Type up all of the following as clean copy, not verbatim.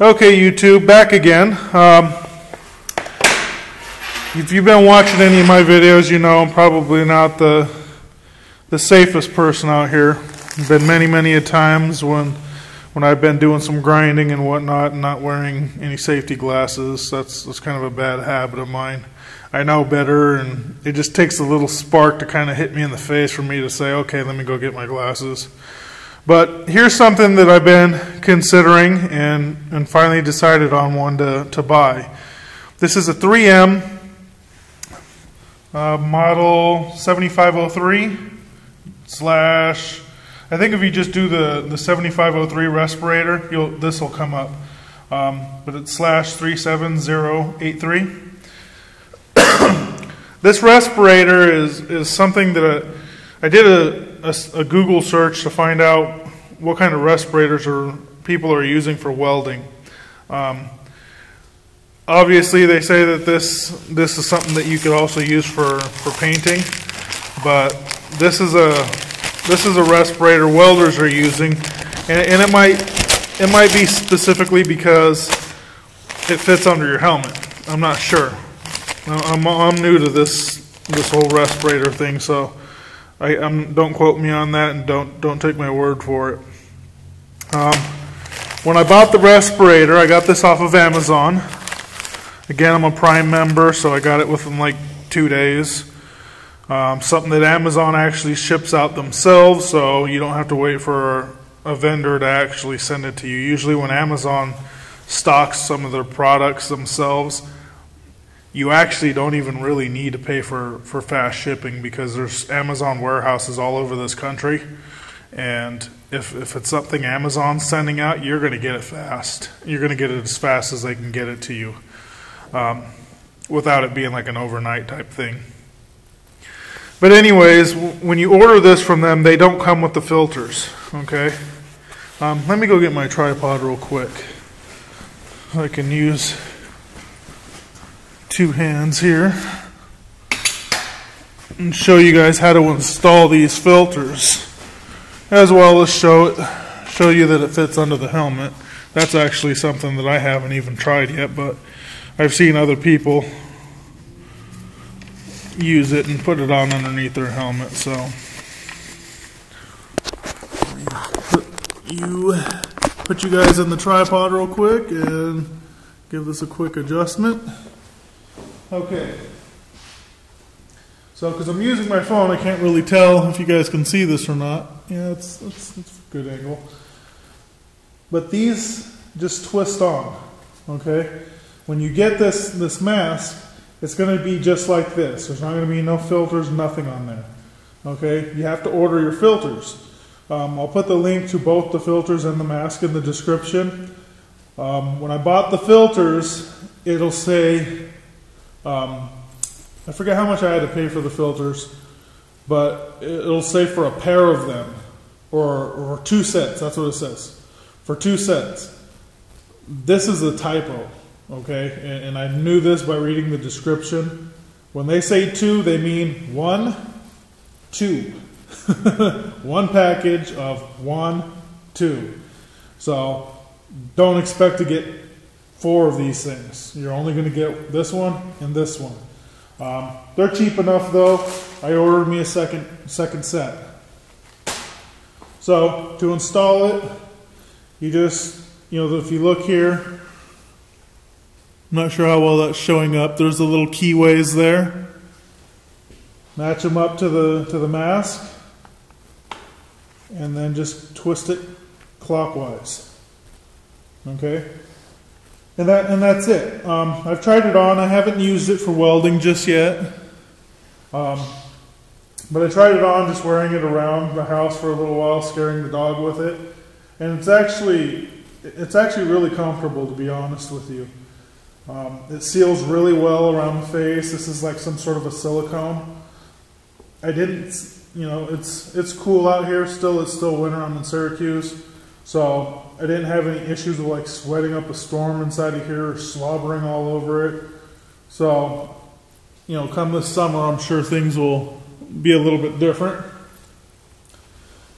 Okay, YouTube, back again. If you've been watching any of my videos, you know I'm probably not the safest person out here. Been many a times when I've been doing some grinding and whatnot and not wearing any safety glasses. That's kind of a bad habit of mine. I know better, and it just takes a little spark to kind of hit me in the face for me to say, okay, let me go get my glasses. But here's something that I've been considering and finally decided on one to buy. This is a 3M model 7503 slash, I think if you just do the 7503 respirator, this will come up. But it's slash 37083. This respirator is something that I did a Google search to find out what kind of respirators people are using for welding. Obviously, they say that this is something that you could also use for painting, but this is a respirator welders are using, and it might be specifically because it fits under your helmet. I'm not sure. I'm new to this whole respirator thing, so don't quote me on that, and don't take my word for it. When I bought the respirator, I got this off of Amazon. Again, I'm a Prime member, so I got it within like 2 days. Something that Amazon actually ships out themselves, so you don't have to wait for a vendor to actually send it to you. Usually when Amazon stocks some of their products themselves, you actually don't even really need to pay for fast shipping, because there's Amazon warehouses all over this country, and if it's something Amazon's sending out, you're going to get it fast. You're going to get it as fast as they can get it to you, without it being like an overnight type thing. But anyways, when you order this from them, they don't come with the filters, okay? Let me go get my tripod real quick. I can use 2 hands here and show you guys how to install these filters, as well as show you that it fits under the helmet. That's actually something that I haven't even tried yet, but I've seen other people use it and put it on underneath their helmet. So put you guys in the tripod real quick and give this a quick adjustment. Okay, so because I'm using my phone, I can't really tell if you guys can see this or not. Yeah, it's a good angle. But these just twist on, okay? When you get this mask, it's going to be just like this. There's not going to be no filters, nothing on there, okay? You have to order your filters. I'll put the link to both the filters and the mask in the description. When I bought the filters, it'll say, I forget how much I had to pay for the filters, but it'll say for a pair of them, or 2 sets, that's what it says. For 2 sets. This is a typo, okay? And I knew this by reading the description. When they say 2, they mean 1, 2. 1 package of 1, 2. So don't expect to get 4 of these things. You're only going to get this one and this one. They're cheap enough though. I ordered me a second set. So to install it, you just, if you look here, I'm not sure how well that's showing up. There's the little keyways there. Match them up to the mask, and then just twist it clockwise. Okay. And that's it. I've tried it on. I haven't used it for welding just yet. But I tried it on just wearing it around the house for a little while, scaring the dog with it. And it's actually really comfortable, to be honest with you. It seals really well around the face. This is like some sort of a silicone. It's cool out here still. It's still winter. I'm in Syracuse. So I didn't have any issues with like sweating up a storm inside of here or slobbering all over it. So, come this summer, I'm sure things will be a little bit different.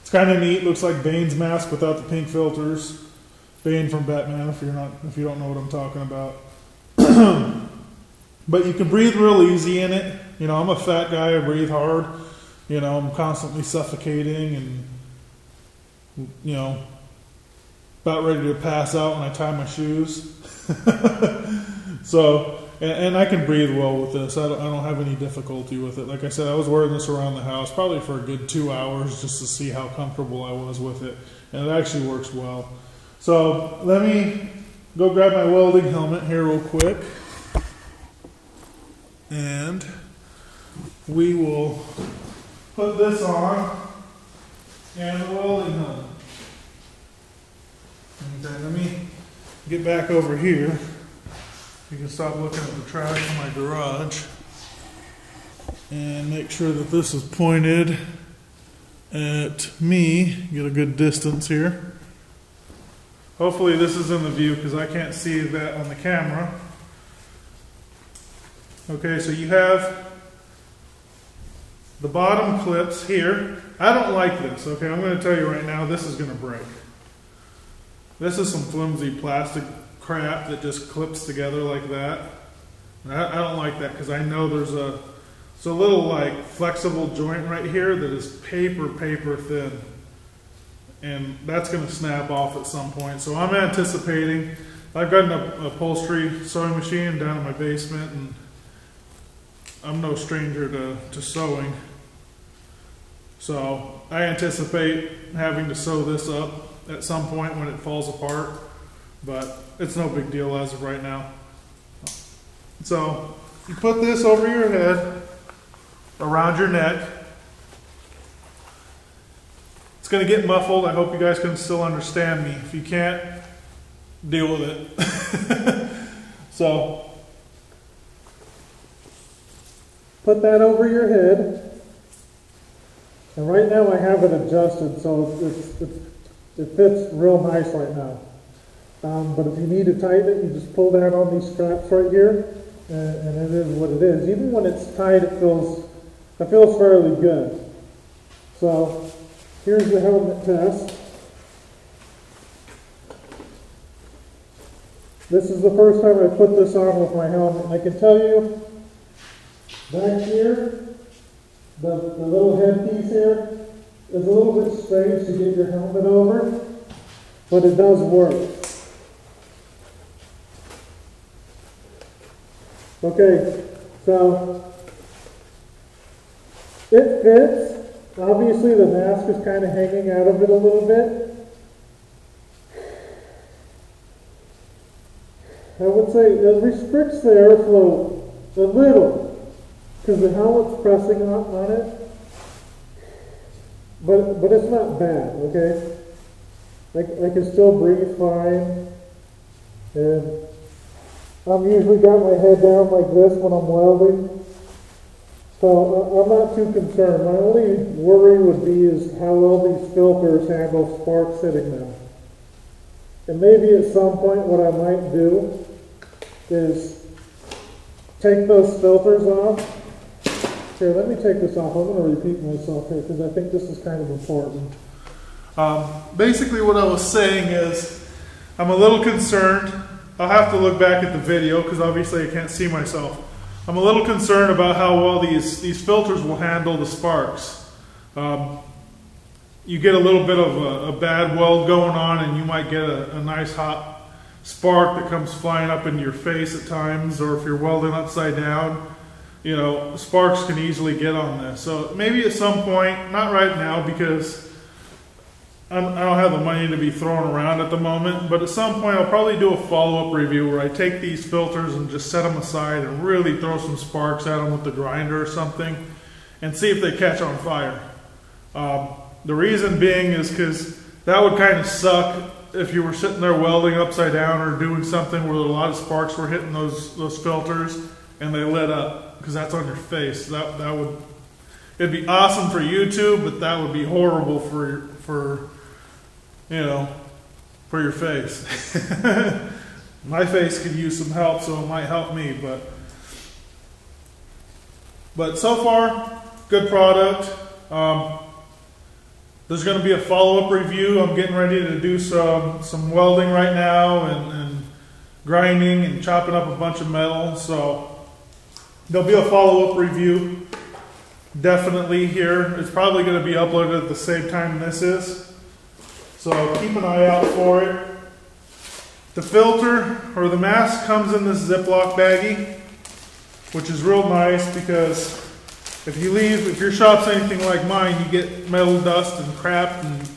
It's kind of neat. Looks like Bane's mask without the pink filters. Bane from Batman, if you don't know what I'm talking about. But you can breathe real easy in it. You know, I'm a fat guy, I breathe hard. You know, I'm constantly suffocating and, you know, about ready to pass out when I tie my shoes. So, and I can breathe well with this. I don't have any difficulty with it. Like I said, I was wearing this around the house probably for a good 2 hours just to see how comfortable I was with it. And it actually works well. So let me go grab my welding helmet here real quick. And we will put this on and the welding helmet. Okay, let me get back over here. You can stop looking at the trash in my garage and make sure that this is pointed at me. Get a good distance here. Hopefully this is in the view because I can't see that on the camera. Okay, so you have the bottom clips here. I don't like this, okay? I'm going to tell you right now, this is going to break. This is some flimsy plastic crap that just clips together like that. And I don't like that because I know there's a little like flexible joint right here that is paper thin. And that's going to snap off at some point. So I'm anticipating, I've got an upholstery sewing machine down in my basement, and I'm no stranger to sewing. So I anticipate having to sew this up at some point when it falls apart, but it's no big deal as of right now. So you put this over your head, around your neck. It's going to get muffled. I hope you guys can still understand me. If you can't, deal with it. So put that over your head. And right now I have it adjusted, so it fits real nice right now. But if you need to tighten it, you just pull down on these straps right here, and it is what it is. Even when it's tight, it feels fairly good. So here's the helmet test. This is the first time I put this on with my helmet, and I can tell you, back here, the little headpiece here is a little bit strange to get your helmet over, but it does work. Okay, so it fits. Obviously the mask is kind of hanging out of it a little bit. I would say it restricts the airflow a little because the helmet's pressing on it, but it's not bad, okay? I can still breathe fine, and I'm usually got my head down like this when I'm welding, so I'm not too concerned. My only worry would be is how well these filters handle sparks hitting them. And maybe at some point what I might do is take those filters off. Here, let me take this off. I'm going to repeat myself here because I think this is kind of important. Basically what I was saying is I'm a little concerned. I'll have to look back at the video because obviously I can't see myself. I'm a little concerned about how well these filters will handle the sparks. You get a little bit of a bad weld going on and you might get a nice hot spark that comes flying up into your face at times, or if you're welding upside down, you know, sparks can easily get on this. So maybe at some point, not right now because I don't have the money to be throwing around at the moment, but at some point I'll probably do a follow-up review where I take these filters and just set them aside and really throw some sparks at them with the grinder or something and see if they catch on fire. The reason being is because that would kind of suck if you were sitting there welding upside down or doing something where a lot of sparks were hitting those filters and they lit up, because that's on your face. It'd be awesome for YouTube, but that would be horrible for you know, for your face. My face could use some help, so it might help me, but so far, good product. There's going to be a follow-up review. I'm getting ready to do some welding right now and grinding and chopping up a bunch of metal. So there'll be a follow-up review definitely here. It's probably going to be uploaded at the same time this is. So keep an eye out for it. The filter or the mask comes in this Ziploc baggie, which is real nice because if your shop's anything like mine, you get metal dust and crap and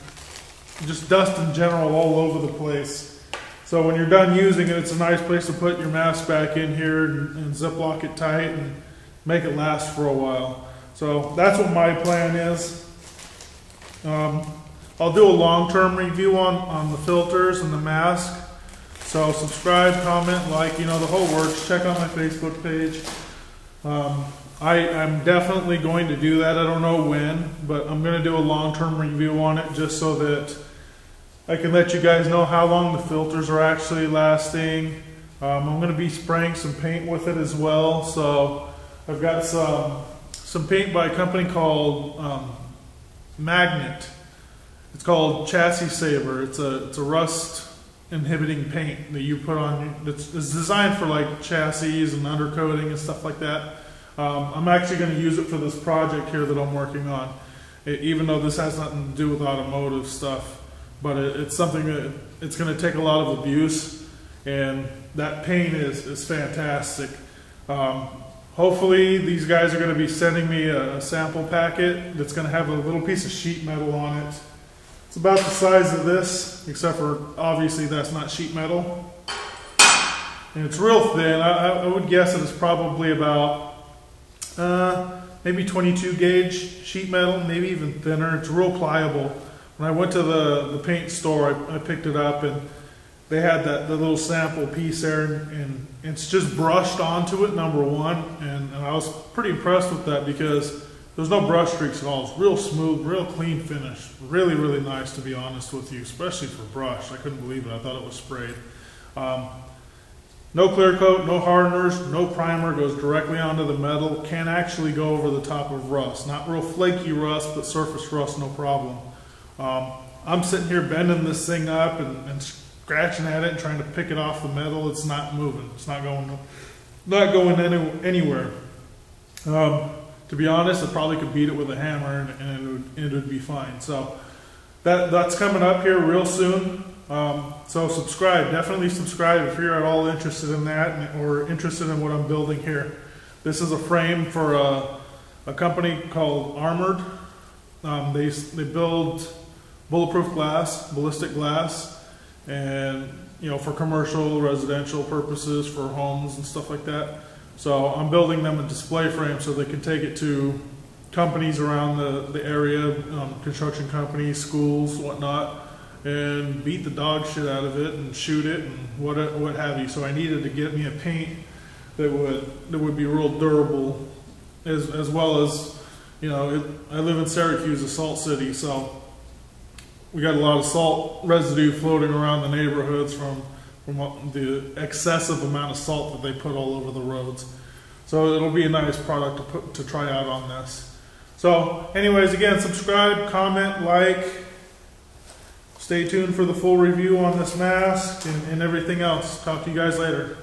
just dust in general all over the place. So when you're done using it, it's a nice place to put your mask back in here and Ziploc it tight and make it last for a while. So that's what my plan is. I'll do a long-term review on the filters and the mask. So subscribe, comment, like, the whole works. Check out my Facebook page. I'm definitely going to do that. I don't know when, but I'm going to do a long-term review on it just so that I can let you guys know how long the filters are actually lasting. I'm going to be spraying some paint with it as well. So I've got some paint by a company called Magnet. It's called Chassis Saver. It's a rust inhibiting paint that you put on. It's designed for like chassis and undercoating and stuff like that. I'm actually going to use it for this project here that I'm working on, even though this has nothing to do with automotive stuff. But it's something that it's going to take a lot of abuse, and that paint is fantastic. Hopefully these guys are going to be sending me a sample packet that's going to have a little piece of sheet metal on it. It's about the size of this, except for obviously that's not sheet metal. And it's real thin. I would guess that it's probably about maybe 22 gauge sheet metal, maybe even thinner. It's real pliable. When I went to the paint store, I picked it up and they had the little sample piece there, and it's just brushed onto it, number one, and I was pretty impressed with that because there's no brush streaks at all. It's real smooth, real clean finish. Really, really nice, to be honest with you, especially for brush. I couldn't believe it. I thought it was sprayed. No clear coat, no hardeners, no primer, goes directly onto the metal. Can actually go over the top of rust. Not real flaky rust, but surface rust, no problem. I'm sitting here bending this thing up and scratching at it and trying to pick it off the metal. It's not moving. It's not going anywhere. To be honest, I probably could beat it with a hammer and it would be fine. So that's coming up here real soon. So subscribe, definitely subscribe if you're at all interested in that or interested in what I'm building here. This is a frame for a company called Armored. They build bulletproof glass, ballistic glass, and for commercial, residential purposes, for homes and stuff like that. So I'm building them a display frame so they can take it to companies around the area, construction companies, schools, whatnot, and beat the dog shit out of it and shoot it and what have you. So I needed to get me a paint that would be real durable, as well as, I live in Syracuse, a salt city, so we got a lot of salt residue floating around the neighborhoods from the excessive amount of salt that they put all over the roads. So it'll be a nice product to try out on this. So anyways, again, subscribe, comment, like. Stay tuned for the full review on this mask and everything else. Talk to you guys later.